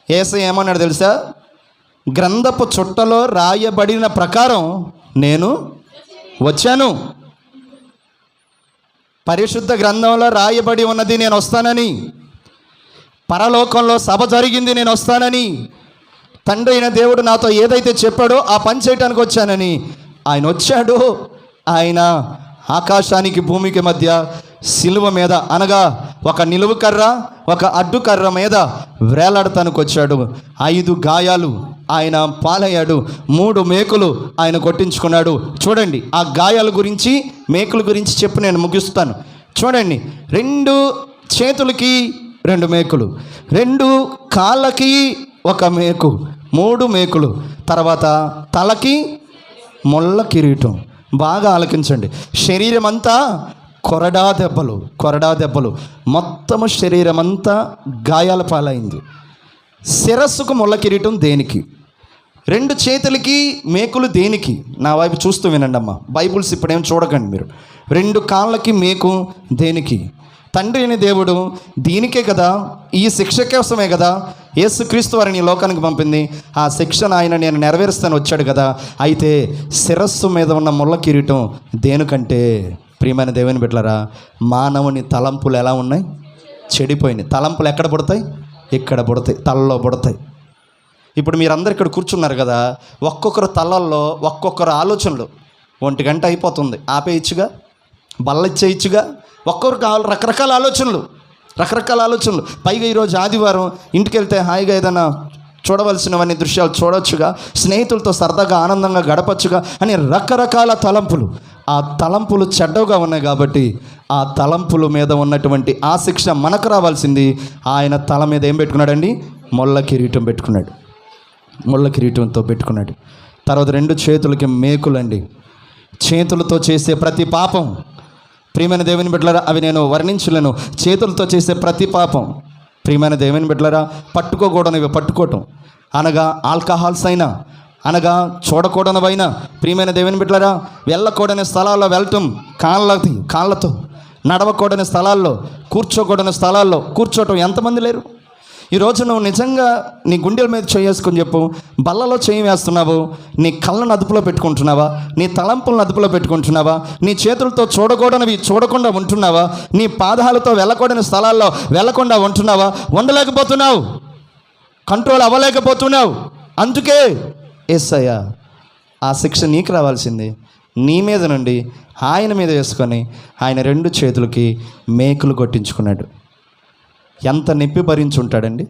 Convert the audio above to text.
యేసయ్య ఏమన్నాడు తెలుసా? గ్రంథపు చుట్టలో రాయబడిన ప్రకారం నేను వచ్చాను. పరిశుద్ధ గ్రంథంలో రాయబడి ఉన్నది నేను వస్తానని, పరలోకంలో సభ జరిగింది నేను వస్తానని, తండ్రి అయిన దేవుడు నాతో ఏదైతే చెప్పాడో ఆ పని చేయడానికి వచ్చానని ఆయన వచ్చాడు. ఆయన ఆకాశానికి భూమికి మధ్య సిలువ మీద, అనగా ఒక నిలువు కర్ర ఒక అడ్డు కర్ర మీద వేలాడటానికి వచ్చాడు. 5 గాయాలు ఆయన పాలయ్యాడు, 3 మేకులు ఆయన కొట్టించుకున్నాడు. చూడండి, ఆ గాయాల గురించి మేకుల గురించి చెప్పి నేను ముగిస్తాను. చూడండి, 2 చేతులకి 2 మేకులు, 2 కాళ్ళకి 1 మేకు, 3 మేకులు, తర్వాత తలకి ముళ్ళ కిరీటం. బాగా ఆలకించండి. శరీరం అంతా కొరడా దెబ్బలు, మొత్తము శరీరం అంతా గాయాల పాలైంది. శిరస్సుకు ముళ్ళ కిరీటం దేనికి? 2 చేతులకి మేకులు దేనికి? నా వైపు చూస్తూ వినండి అమ్మా, బైబుల్స్ ఇప్పుడేం చూడకండి మీరు. 2 కాళ్ళకి మేకు దేనికి? తండ్రి అయిన దేవుడు దీనికే కదా, ఈ శిక్ష కోసమే కదా యేసుక్రీస్తు వారిని లోకానికి పంపింది. ఆ శిక్షను ఆయన నేను నెరవేరుస్తాను వచ్చాడు కదా. అయితే శిరస్సు మీద ఉన్న ముళ్ళ కిరీటం దేనికంటే, ప్రియమైన దేవుని బిడ్డలారా, మానవుని తలంపులు ఎలా ఉన్నాయి? చెడిపోయినాయి. తలంపులు ఎక్కడ పుడతాయి? ఇక్కడ పుడతాయి, తలలో పుడతాయి. ఇప్పుడు మీరందరూ ఇక్కడ కూర్చున్నారు కదా, ఒక్కొక్కరు తలల్లో ఒక్కొక్కరు ఆలోచనలు. 1 గంట అయిపోతుంది, ఆపేయచ్చుగా, బల్లెచ్చేయచ్చుగా. ఒక్కొక్కరికి రకరకాల ఆలోచనలు. పైగా ఈరోజు ఆదివారం, ఇంటికి వెళ్తే హాయిగా ఏదైనా చూడవలసినవన్నీ దృశ్యాలు చూడొచ్చుగా, స్నేహితులతో సరదాగా ఆనందంగా గడపచ్చుగా అని రకరకాల తలంపులు. ఆ తలంపులు చెడ్డగా ఉన్నాయి కాబట్టి ఆ తలంపుల మీద ఉన్నటువంటి ఆ శిక్ష మనకు రావాల్సింది. ఆయన తల మీద ఏం పెట్టుకున్నాడండి? ముళ్ళ కిరీటం పెట్టుకున్నాడు. ముళ్ళ కిరీటంతో పెట్టుకున్నాడు. తర్వాత 2 చేతులకి మేకులండి. చేతులతో చేసే ప్రతి పాపం, ప్రియమైన దేవుని బిడ్డలారా, అవి నేను వర్ణించలేను. చేతులతో చేసే ప్రతి పాపం, ప్రియమైన దేవుని బిడ్డలారా, పట్టుకోకూడనివి పట్టుకోవటం, అనగా ఆల్కహాల్స్ అయినా, అనగా చూడకూడనివైనా, ప్రియమైన దేవుని బిడ్డలారా, వెళ్ళకూడని స్థలాల్లో వెళ్ళటం, కాళ్ళతో నడవకూడని స్థలాల్లో, కూర్చోకూడని స్థలాల్లో కూర్చోవటం. ఎంతమంది లేరు? ఈరోజు నువ్వు నిజంగా నీ గుండెల మీద చేసుకొని చెప్పు, బల్లలో చేయి వేస్తున్నావు, నీ కళ్ళను అదుపులో పెట్టుకుంటున్నావా? నీ తలంపులను అదుపులో పెట్టుకుంటున్నావా? నీ చేతులతో చూడకూడనివి చూడకుండా ఉంటున్నావా? నీ పాదాలతో వెళ్ళకూడని స్థలాల్లో వెళ్ళకుండా ఉంటున్నావా? ఉండలేకపోతున్నావు, కంట్రోల్ అవ్వలేకపోతున్నావు. అందుకే యేసయ్య ఆ శిక్ష నీకు రావాల్సింది. నీ మీద నుండి ఆయన మీద వేసుకొని ఆయన 2 చేతులకి మేకులు కొట్టించుకున్నాడు. ఎంత నొప్పి భరించి ఉంటాడండి.